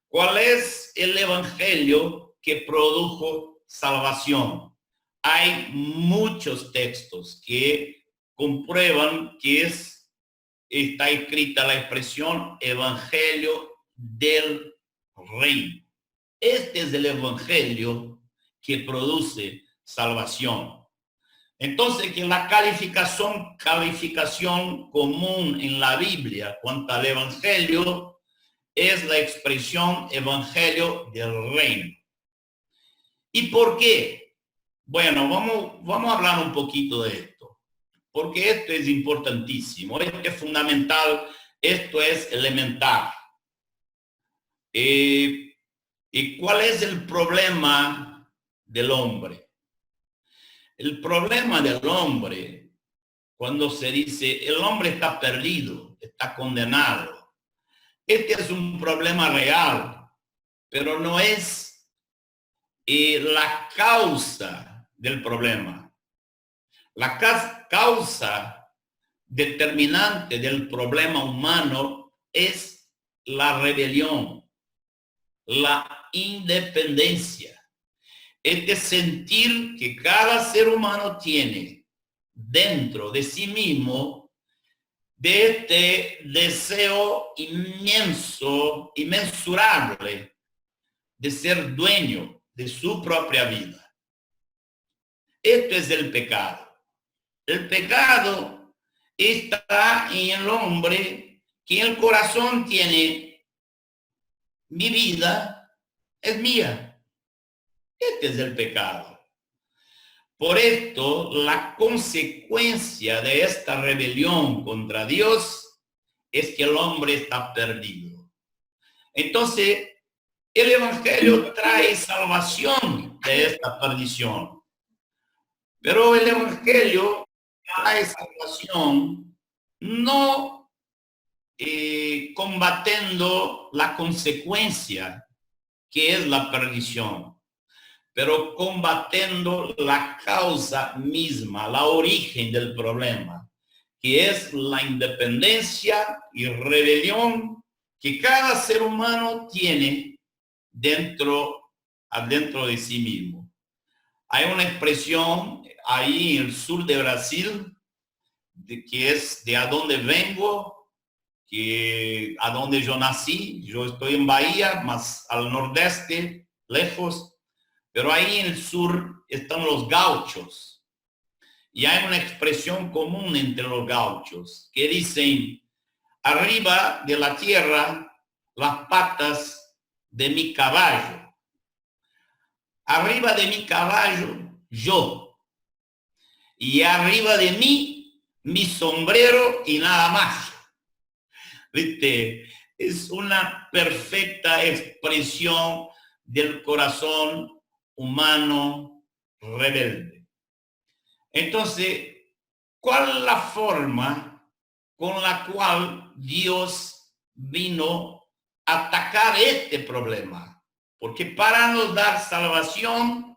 ¿Cuál es el evangelio que produjo salvación? Hay muchos textos que comprueban que está escrita la expresión evangelio del reino. Este es el evangelio que produce salvación. Entonces, que la calificación común en la Biblia cuanto al evangelio es la expresión evangelio del reino. ¿Y por qué? Bueno, vamos a hablar un poquito de esto, porque esto es importantísimo, esto es fundamental, esto es elemental. ¿Y cuál es el problema del hombre? El problema del hombre, cuando se dice el hombre está perdido, está condenado, este es un problema real, pero no es la causa del problema. La causa determinante del problema humano es la rebelión, la independencia. Es de sentir que cada ser humano tiene dentro de sí mismo de este deseo inmenso, inmensurable de ser dueño de su propia vida. Esto es el pecado. El pecado está en el hombre que en el corazón tiene mi vida es mía. Este es el pecado. Por esto, la consecuencia de esta rebelión contra Dios es que el hombre está perdido. Entonces, el evangelio trae salvación de esta perdición. Pero el evangelio trae salvación no combatiendo la consecuencia que es la perdición, pero combatiendo la causa misma, la origen del problema, que es la independencia y rebelión que cada ser humano tiene adentro de sí mismo. Hay una expresión ahí en el sur de Brasil, que es de a dónde vengo, que a donde yo nací. Yo estoy en Bahía, más al nordeste, lejos, pero ahí en el sur están los gauchos. Y hay una expresión común entre los gauchos que dicen: arriba de la tierra las patas de mi caballo. Arriba de mi caballo yo. Y arriba de mí mi sombrero y nada más. ¿Viste? Es una perfecta expresión del corazón humano rebelde. Entonces, ¿cuál es la forma con la cual Dios vino a atacar este problema? Porque para nos dar salvación,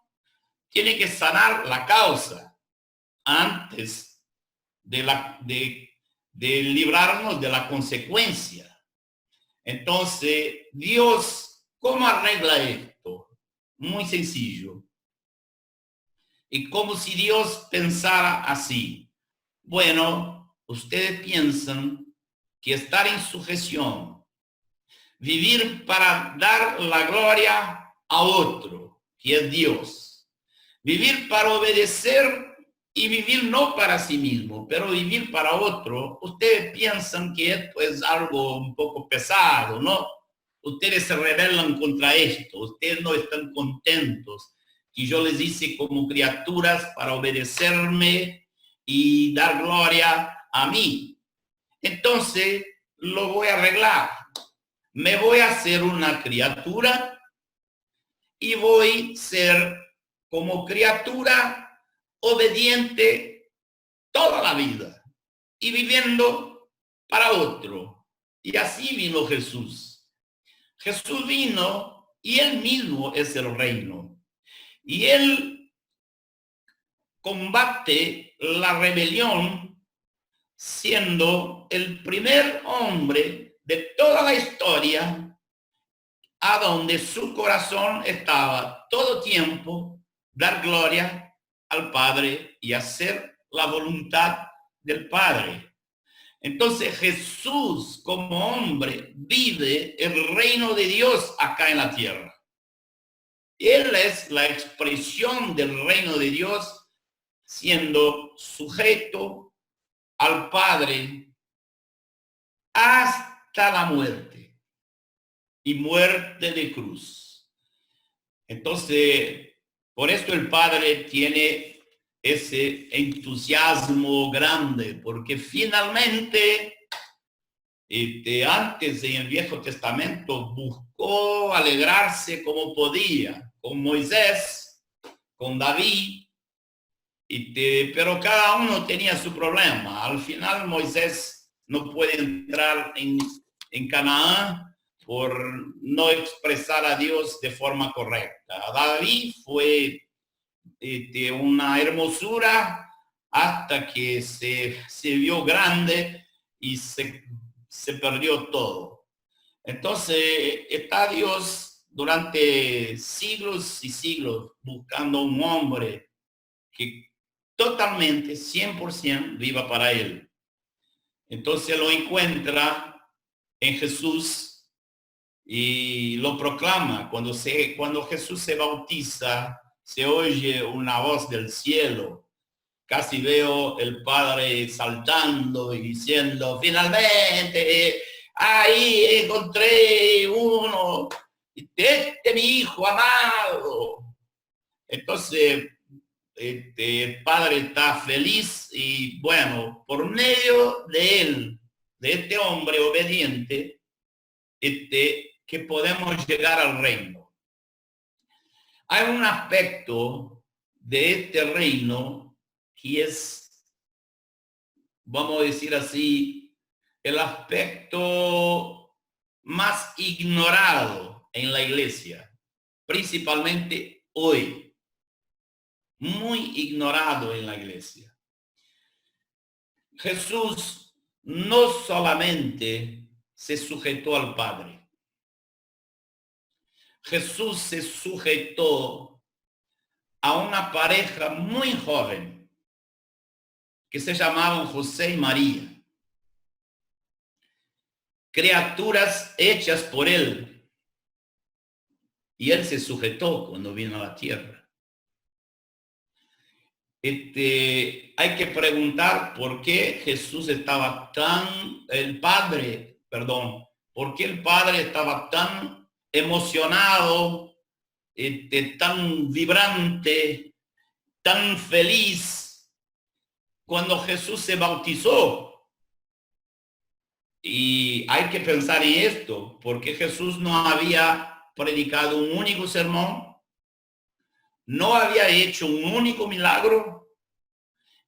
tiene que sanar la causa antes de librarnos de la consecuencia. Entonces, Dios, ¿cómo arregla esto? Muy sencillo. Y como si Dios pensara así: bueno, ustedes piensan que estar en sujeción, vivir para dar la gloria a otro, que es Dios, vivir para obedecer y vivir no para sí mismo, pero vivir para otro, ustedes piensan que esto es algo un poco pesado, ¿no? Ustedes se rebelan contra esto, ustedes no están contentos que yo les hice como criaturas para obedecerme y dar gloria a mí. Entonces, lo voy a arreglar. Me voy a hacer una criatura y voy a ser como criatura obediente toda la vida y viviendo para otro. Y así vino Jesús. Jesús vino y él mismo es el reino. Y él combate la rebelión siendo el primer hombre de toda la historia a donde su corazón estaba todo tiempo dar gloria al Padre y hacer la voluntad del Padre. Entonces Jesús como hombre vive el reino de Dios acá en la tierra. Él es la expresión del reino de Dios, siendo sujeto al Padre hasta la muerte y muerte de cruz. Entonces, por esto el Padre tiene ese entusiasmo grande, porque finalmente, antes en el Viejo Testamento, buscó alegrarse como podía, con Moisés, con David, pero cada uno tenía su problema. Al final Moisés no puede entrar en Canaán por no expresar a Dios de forma correcta. David fue una hermosura hasta que se vio grande y se perdió todo. Entonces está Dios durante siglos y siglos buscando un hombre que totalmente, 100% viva para él. Entonces lo encuentra en Jesús y lo proclama. Cuando Jesús se bautiza, se oye una voz del cielo. Casi veo el Padre saltando y diciendo: finalmente, ahí encontré uno, este mi hijo amado. Entonces, el Padre está feliz y bueno, por medio de él, de este hombre obediente, que podemos llegar al reino. Hay un aspecto de este reino que es, vamos a decir así, el aspecto más ignorado en la iglesia, principalmente hoy. Muy ignorado en la iglesia. Jesús no solamente se sujetó al Padre. Jesús se sujetó a una pareja muy joven que se llamaban José y María, criaturas hechas por él, y él se sujetó cuando vino a la tierra. Hay que preguntar por qué Jesús estaba por qué el Padre estaba tan emocionado, tan vibrante, tan feliz cuando Jesús se bautizó. Y hay que pensar en esto, porque Jesús no había predicado un único sermón, no había hecho un único milagro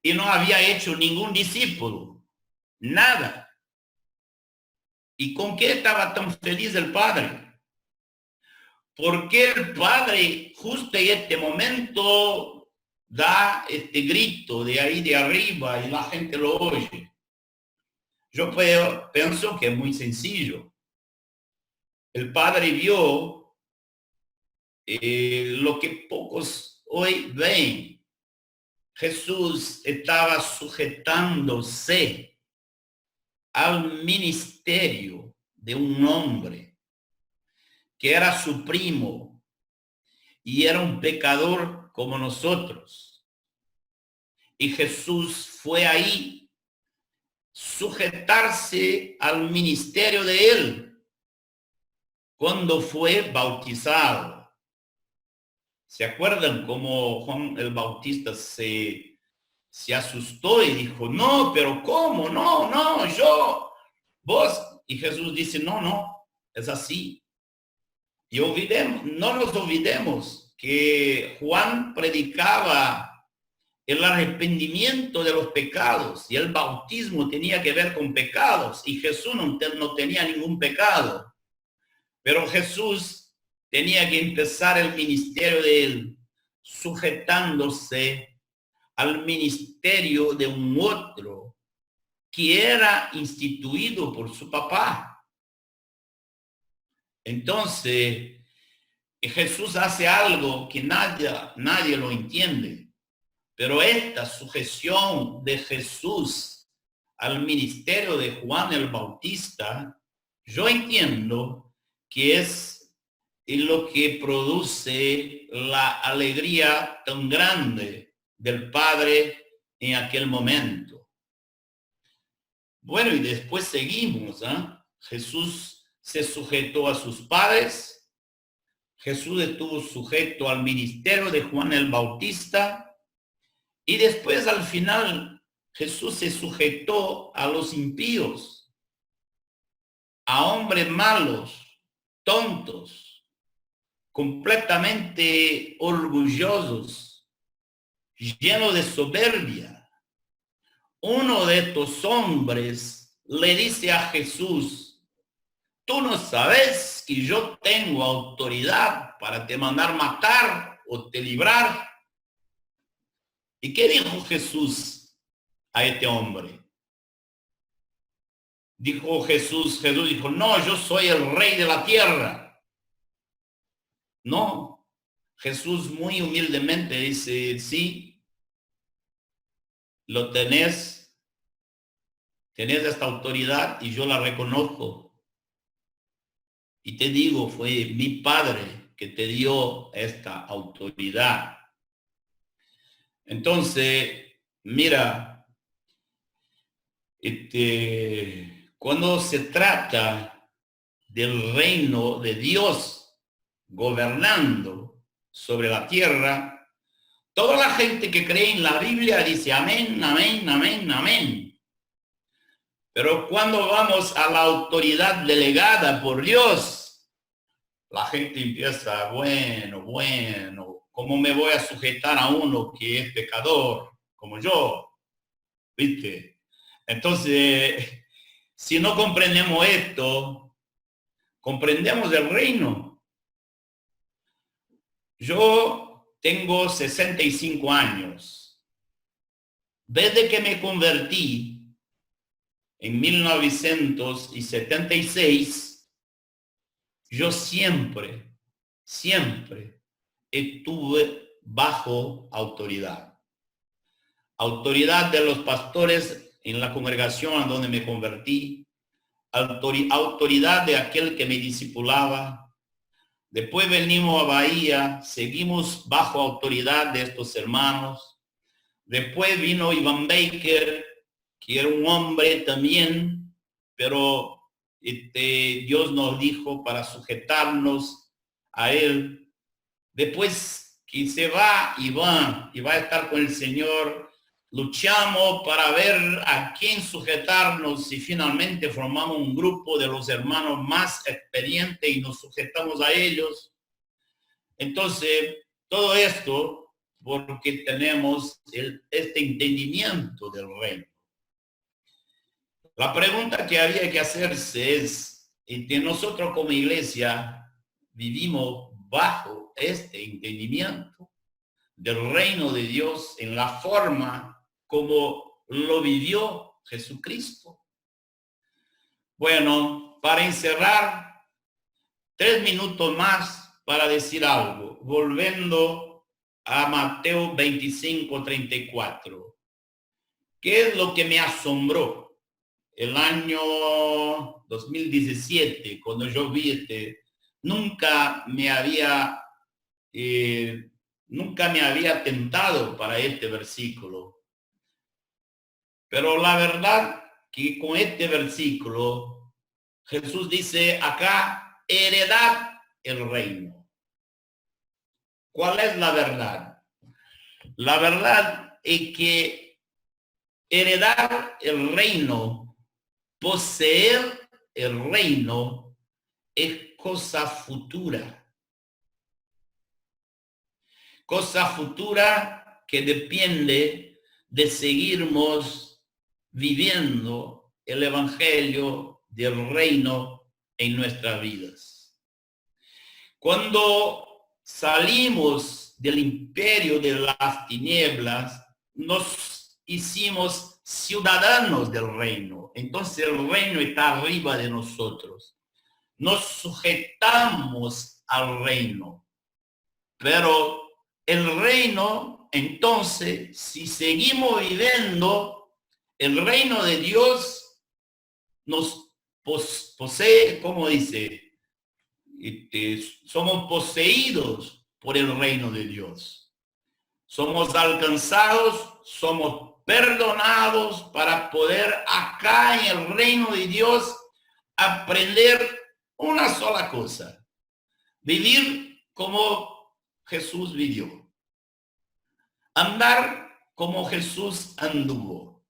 y no había hecho ningún discípulo, nada. ¿Y con qué estaba tan feliz el Padre? Porque el Padre justo en este momento da este grito de ahí de arriba y la gente lo oye. Yo pienso que es muy sencillo. El Padre vio lo que pocos hoy ven. Jesús estaba sujetándose al ministerio de un hombre que era su primo y era un pecador como nosotros. Y Jesús fue ahí sujetarse al ministerio de él cuando fue bautizado. ¿Se acuerdan cómo Juan el Bautista se asustó y dijo, no, pero ¿cómo? No, yo, vos. Y Jesús dice, no, es así. Y no nos olvidemos que Juan predicaba el arrepentimiento de los pecados y el bautismo tenía que ver con pecados y Jesús no tenía ningún pecado. Pero Jesús tenía que empezar el ministerio de él sujetándose al ministerio de un otro que era instituido por su papá. Entonces, Jesús hace algo que nadie lo entiende, pero esta sujeción de Jesús al ministerio de Juan el Bautista, yo entiendo que es lo que produce la alegría tan grande del Padre en aquel momento. Bueno, y después seguimos, Jesús se sujetó a sus padres, Jesús estuvo sujeto al ministerio de Juan el Bautista, y después al final Jesús se sujetó a los impíos, a hombres malos, tontos, completamente orgullosos, llenos de soberbia. Uno de estos hombres le dice a Jesús, tú no sabes que yo tengo autoridad para te mandar matar o te librar. ¿Y qué dijo Jesús a este hombre? Jesús dijo, no, yo soy el rey de la tierra. No, Jesús muy humildemente dice, sí, lo tenés esta autoridad y yo la reconozco. Y te digo, fue mi Padre que te dio esta autoridad. Entonces, mira, cuando se trata del reino de Dios gobernando sobre la tierra, toda la gente que cree en la Biblia dice amén, amén, amén, amén. Pero cuando vamos a la autoridad delegada por Dios, la gente empieza, bueno, ¿cómo me voy a sujetar a uno que es pecador como yo? ¿Viste? Entonces, si no comprendemos esto, comprendemos el reino. Yo tengo 65 años. Desde que me convertí, en 1976, yo siempre estuve bajo autoridad. Autoridad de los pastores en la congregación a donde me convertí, autoridad de aquel que me discipulaba. Después venimos a Bahía, seguimos bajo autoridad de estos hermanos. Después vino Ivan Baker, que era un hombre también, pero Dios nos dijo para sujetarnos a él. Después que se va Iván y va a estar con el Señor, luchamos para ver a quién sujetarnos y finalmente formamos un grupo de los hermanos más experientes y nos sujetamos a ellos. Entonces, todo esto porque tenemos este entendimiento del reino. La pregunta que había que hacerse es, que nosotros como iglesia vivimos bajo este entendimiento del reino de Dios en la forma como lo vivió Jesucristo. Bueno, para encerrar, 3 minutos más para decir algo, volviendo a Mateo 25:34. ¿Qué es lo que me asombró? El año 2017, cuando yo vi nunca me había tentado para este versículo. Pero la verdad que con este versículo, Jesús dice acá, heredad el reino. ¿Cuál es la verdad? La verdad es que heredar el reino, poseer el reino, es cosa futura. Cosa futura que depende de seguirnos viviendo el evangelio del reino en nuestras vidas. Cuando salimos del imperio de las tinieblas, nos hicimos ciudadanos del reino. Entonces el reino está arriba de nosotros. Nos sujetamos al reino. Pero el reino, entonces, si seguimos viviendo, el reino de Dios nos posee, como dice, somos poseídos por el reino de Dios. Somos alcanzados, somos perdonados para poder acá en el reino de Dios aprender una sola cosa: vivir como Jesús vivió, andar como Jesús anduvo.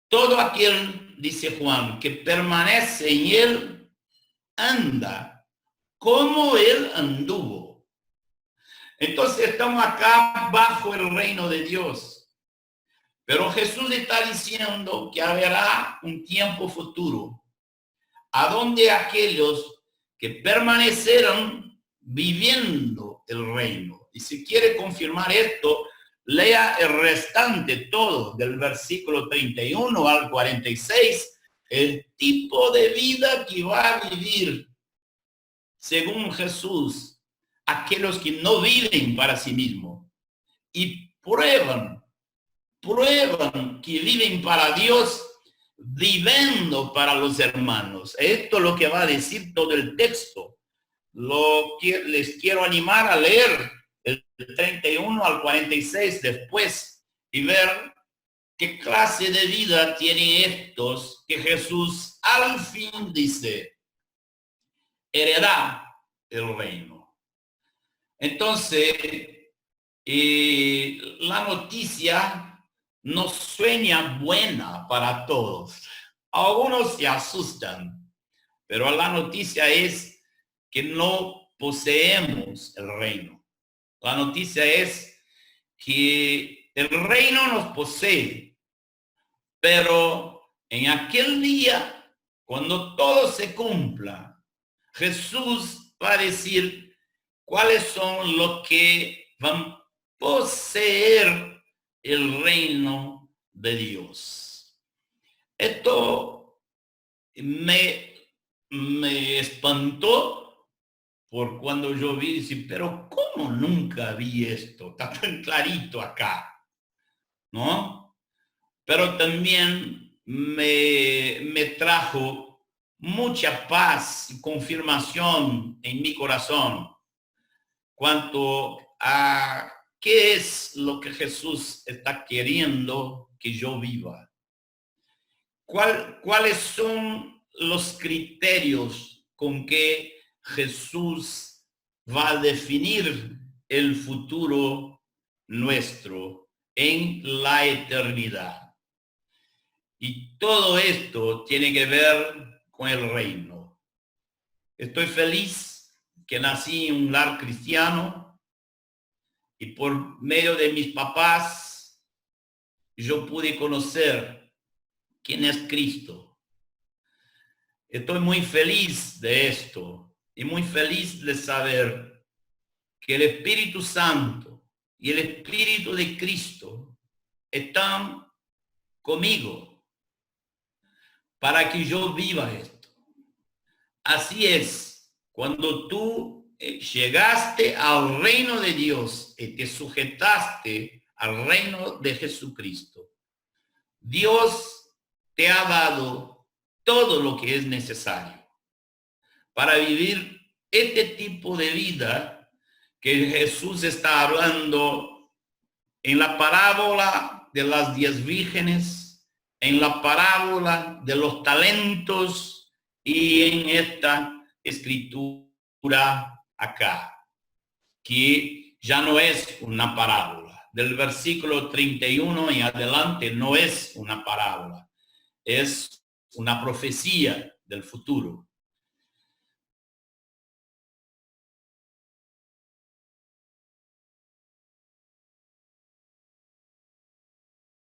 Todo aquel, dice Juan, que permanece en él, anda como él anduvo. Entonces estamos acá bajo el reino de Dios. Pero Jesús está diciendo que habrá un tiempo futuro, a donde aquellos que permanecerán viviendo el reino. Y si quiere confirmar esto, lea el restante todo del versículo 31 al 46, el tipo de vida que va a vivir según Jesús aquellos que no viven para sí mismos y prueban que viven para Dios, viviendo para los hermanos. Esto es lo que va a decir todo el texto. Lo que les quiero animar a leer el 31 al 46 después y ver qué clase de vida tienen estos que Jesús al fin dice, heredad el reino. Entonces, la noticia no suena buena para todos. Algunos se asustan, pero la noticia es que no poseemos el reino. La noticia es que el reino nos posee, pero en aquel día, cuando todo se cumpla, Jesús va a decir cuáles son los que van a poseer el reino de Dios. Esto me espantó por cuando yo vi, decir, pero ¿cómo nunca vi esto? Está tan clarito acá, ¿no? Pero también me trajo mucha paz y confirmación en mi corazón cuanto a qué es lo que Jesús está queriendo que yo viva. ¿Cuáles son los criterios con que Jesús va a definir el futuro nuestro en la eternidad? Y todo esto tiene que ver con el reino. Estoy feliz que nací en un lar cristiano y por medio de mis papás yo pude conocer quién es Cristo. Estoy muy feliz de esto y muy feliz de saber que el Espíritu Santo y el Espíritu de Cristo están conmigo para que yo viva esto. Así es, cuando tú llegaste al reino de Dios y te sujetaste al reino de Jesucristo, Dios te ha dado todo lo que es necesario para vivir este tipo de vida que Jesús está hablando en la parábola de las 10 vírgenes, en la parábola de los talentos y en esta escritura acá, que ya no es una parábola. Del versículo 31 en adelante no es una parábola, es una profecía del futuro.